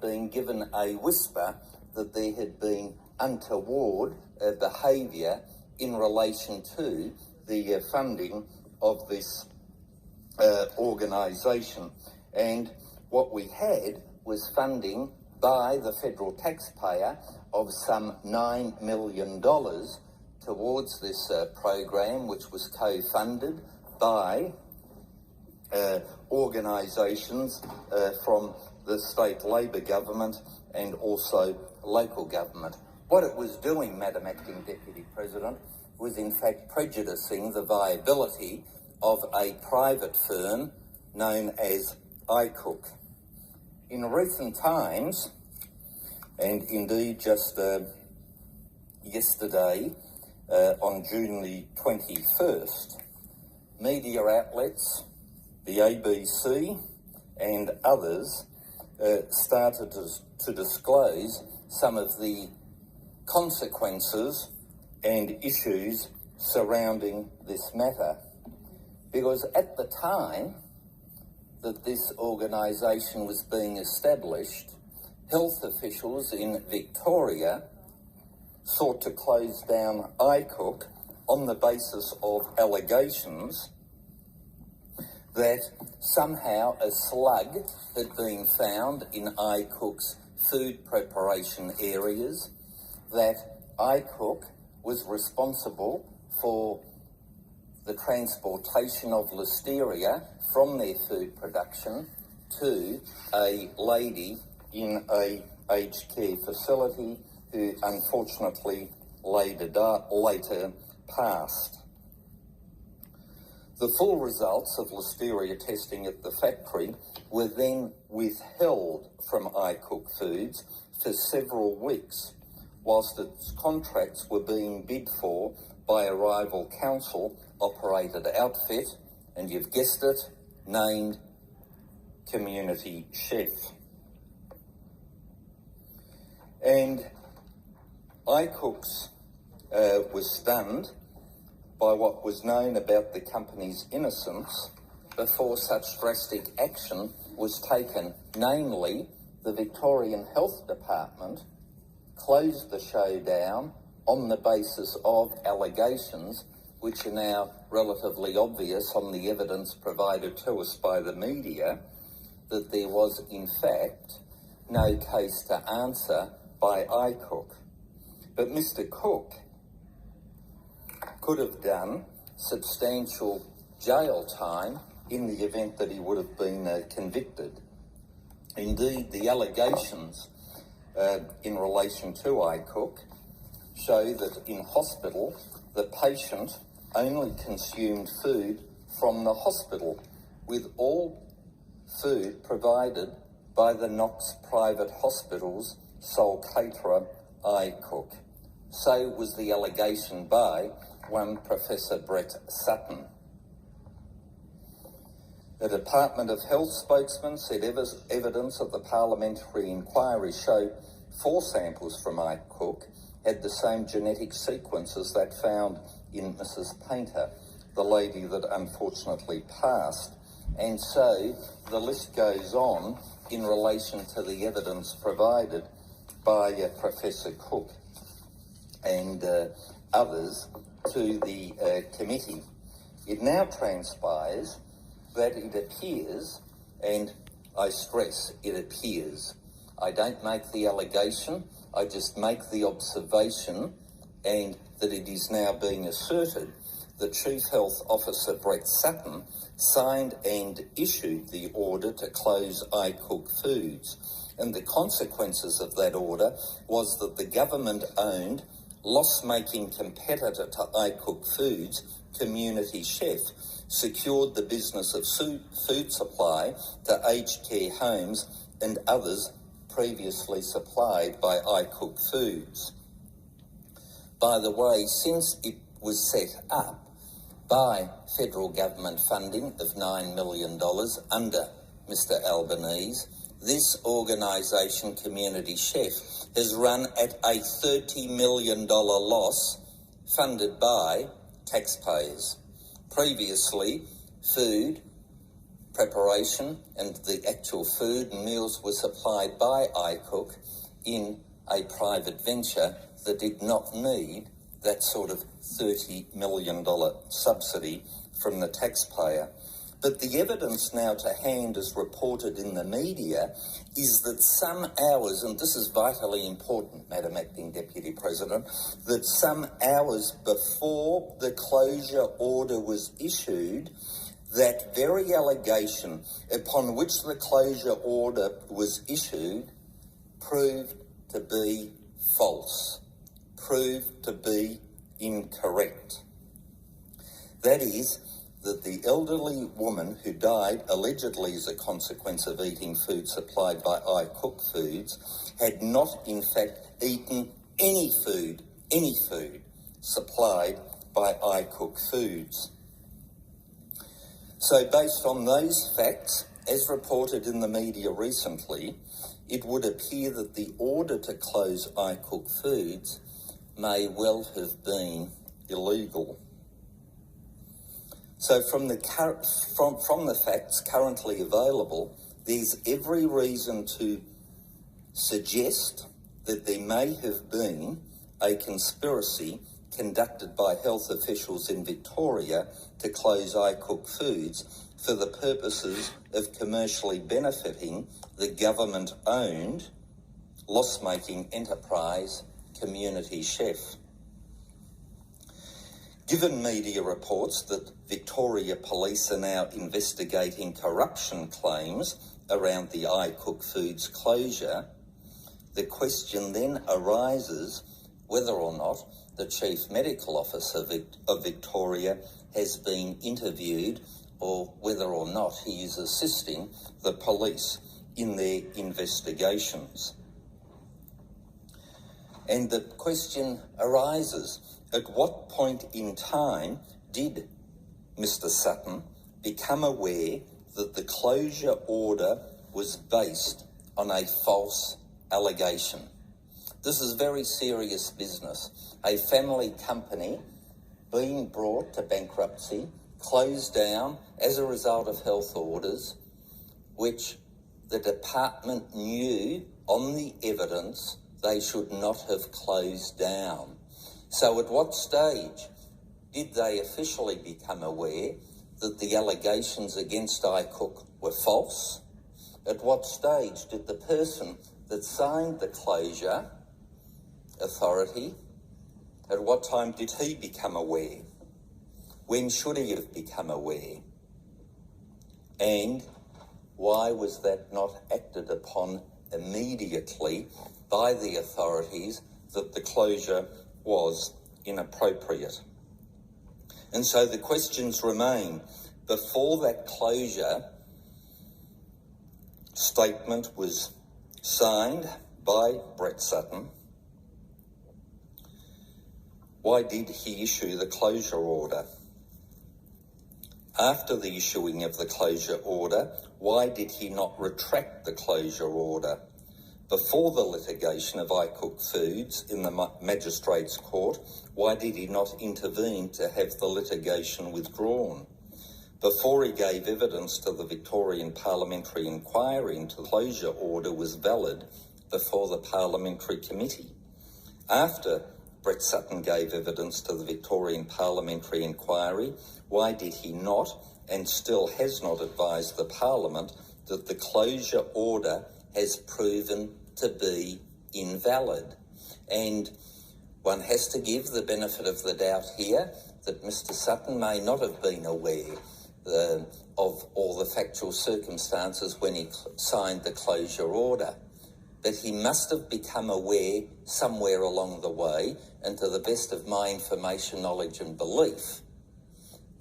been given a whisper that there had been untoward behaviour in relation to the funding of this organisation. And what we had was funding by the federal taxpayer of some $9 million towards this program, which was co-funded by organisations from the state Labor government and also local government. What it was doing, Madam Acting Deputy President, was in fact prejudicing the viability of a private firm known as iCook. In recent times, and indeed just yesterday, on June the 21st, media outlets, the ABC and others, started to disclose some of the consequences and issues surrounding this matter. Because at the time that this organisation was being established, health officials in Victoria sought to close down iCook on the basis of allegations that somehow a slug had been found in iCook's food preparation areas, that iCook was responsible for the transportation of listeria from their food production to a lady in a aged care facility who unfortunately later passed. The full results of listeria testing at the factory were then withheld from iCook Foods for several weeks, whilst its contracts were being bid for by a rival council-operated outfit, and you've guessed it, named Community Chef. And iCooks was stunned by what was known about the company's innocence before such drastic action was taken. Namely, the Victorian Health Department closed the show down on the basis of allegations which are now relatively obvious on the evidence provided to us by the media, that there was in fact no case to answer by iCook. But Mr. Cook could have done substantial jail time in the event that he would have been convicted. Indeed, the allegations in relation to iCook show that in hospital, the patient only consumed food from the hospital, with all food provided by the Knox Private Hospital's sole caterer, iCook. So was the allegation by one Professor Brett Sutton. The Department of Health spokesman said evidence of the parliamentary inquiry showed 4 samples from iCook had the same genetic sequence as that found in Mrs. Painter, the lady that unfortunately passed. And so the list goes on in relation to the evidence provided by Professor Cook and others to the committee. It now transpires that it appears, and I stress it appears, I don't make the allegation, I just make the observation, and that it is now being asserted that Chief Health Officer Brett Sutton signed and issued the order to close iCook Foods. And the consequences of that order was that the government-owned, loss-making competitor to iCook Foods, Community Chef, secured the business of food supply to aged care homes and others previously supplied by iCook Foods. By the way, since it was set up by federal government funding of $9 million under Mr. Albanese, this organisation, Community Chef, has run at a $30 million loss funded by taxpayers. Previously, food preparation and the actual food and meals were supplied by iCook in a private venture that did not need that sort of $30 million subsidy from the taxpayer. But the evidence now to hand, as reported in the media, is that some hours, and this is vitally important, Madam Acting Deputy President, that some hours before the closure order was issued, that very allegation upon which the closure order was issued proved to be false, proved to be incorrect. That is, that the elderly woman who died allegedly as a consequence of eating food supplied by iCook Foods had not in fact eaten any food supplied by iCook Foods. So based on those facts, as reported in the media recently, it would appear that the order to close iCook Foods may well have been illegal. So from the facts currently available, there's every reason to suggest that there may have been a conspiracy conducted by health officials in Victoria to close iCook Foods for the purposes of commercially benefiting the government-owned, loss-making enterprise Community Chef. Given media reports that Victoria Police are now investigating corruption claims around the iCook Foods closure, the question then arises whether or not the Chief Medical Officer of Victoria has been interviewed or whether or not he is assisting the police in their investigations. And the question arises, at what point in time did Mr. Sutton become aware that the closure order was based on a false allegation? This is very serious business. A family company being brought to bankruptcy, closed down as a result of health orders, which the department knew on the evidence they should not have closed down. So at what stage did they officially become aware that the allegations against iCook were false? At what stage did the person that signed the closure authority, at what time did he become aware? When should he have become aware? And why was that not acted upon immediately by the authorities that the closure was inappropriate? And so the questions remain. Before that closure statement was signed by Brett Sutton, why did he issue the closure order? After the issuing of the closure order, why did he not retract the closure order? Before the litigation of iCook Foods in the Magistrates Court, why did he not intervene to have the litigation withdrawn? Before he gave evidence to the Victorian Parliamentary Inquiry into the closure order was valid before the Parliamentary Committee. After Brett Sutton gave evidence to the Victorian Parliamentary Inquiry, why did he not, and still has not, advised the Parliament that the closure order has proven to be invalid? And one has to give the benefit of the doubt here that Mr. Sutton may not have been aware of all the factual circumstances when he signed the closure order. But he must have become aware somewhere along the way, and to the best of my information, knowledge and belief,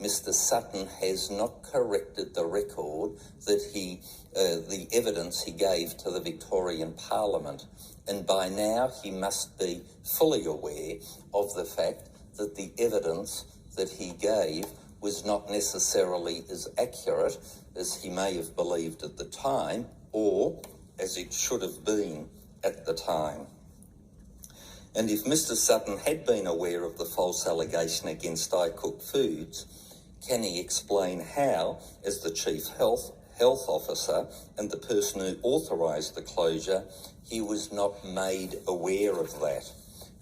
Mr. Sutton has not corrected the record that the evidence he gave to the Victorian Parliament. And by now he must be fully aware of the fact that the evidence that he gave was not necessarily as accurate as he may have believed at the time, or as it should have been at the time. And if Mr. Sutton had been aware of the false allegation against iCook Foods, can he explain how, as the Chief Health Health Officer and the person who authorised the closure, he was not made aware of that.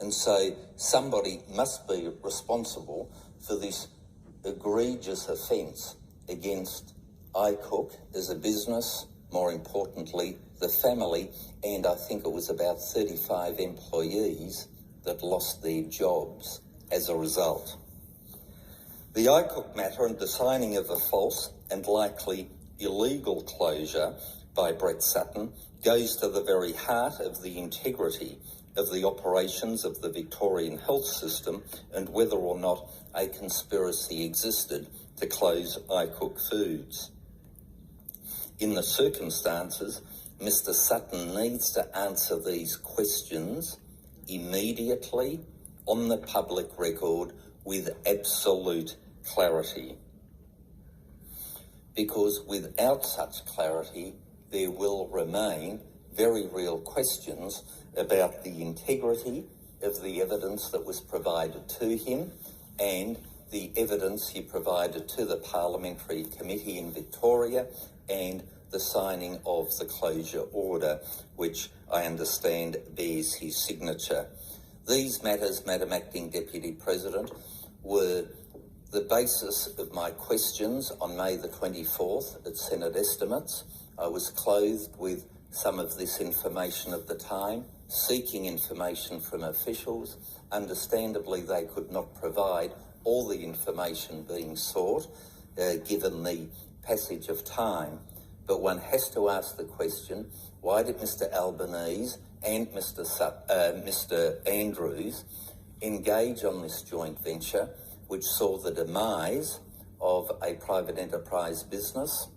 And so somebody must be responsible for this egregious offence against iCook as a business, more importantly, the family, and I think it was about 35 employees that lost their jobs as a result. The iCook matter and the signing of a false and likely illegal closure by Brett Sutton goes to the very heart of the integrity of the operations of the Victorian health system and whether or not a conspiracy existed to close iCook Foods. In the circumstances, Mr. Sutton needs to answer these questions immediately on the public record with absolute clarity. Because without such clarity, there will remain very real questions about the integrity of the evidence that was provided to him and the evidence he provided to the Parliamentary Committee in Victoria and the signing of the closure order, which I understand bears his signature. These matters, Madam Acting Deputy President, were the basis of my questions on May the 24th at Senate Estimates. I was clothed with some of this information at the time, seeking information from officials. Understandably, they could not provide all the information being sought, given the passage of time. But one has to ask the question, why did Mr Albanese and Mr Andrews engage on this joint venture, which saw the demise of a private enterprise business?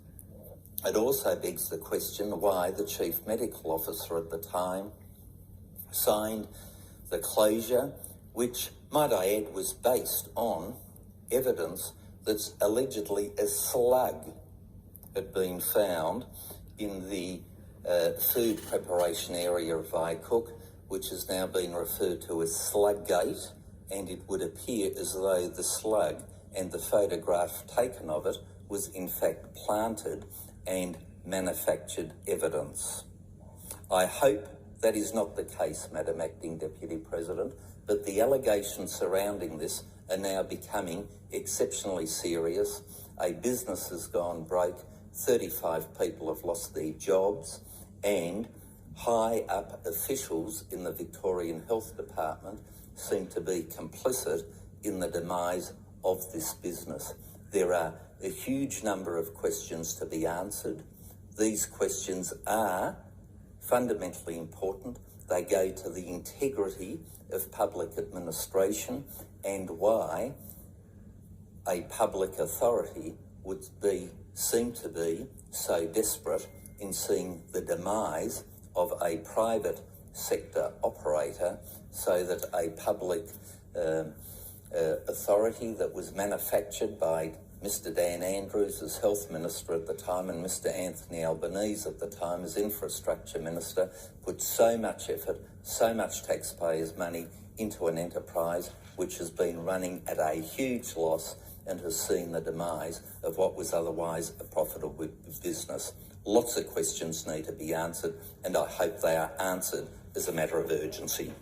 It also begs the question why the Chief Medical Officer at the time signed the closure, which, might I add, was based on evidence that's allegedly a slug had been found in the food preparation area of iCook, which has now been referred to as Sluggate, and it would appear as though the slug and the photograph taken of it was in fact planted and manufactured evidence. I hope that is not the case, Madam Acting Deputy President, but the allegations surrounding this are now becoming exceptionally serious. A business has gone broke, 35 people have lost their jobs, and high-up officials in the Victorian Health Department seem to be complicit in the demise of this business. There are a huge number of questions to be answered. These questions are fundamentally important. They go to the integrity of public administration and why a public authority would seem to be so desperate in seeing the demise of a private sector operator so that a public authority that was manufactured by Mr Dan Andrews as Health Minister at the time and Mr Anthony Albanese at the time as Infrastructure Minister put so much effort, so much taxpayers' money into an enterprise which has been running at a huge loss and has seen the demise of what was otherwise a profitable business. Lots of questions need to be answered, and I hope they are answered as a matter of urgency.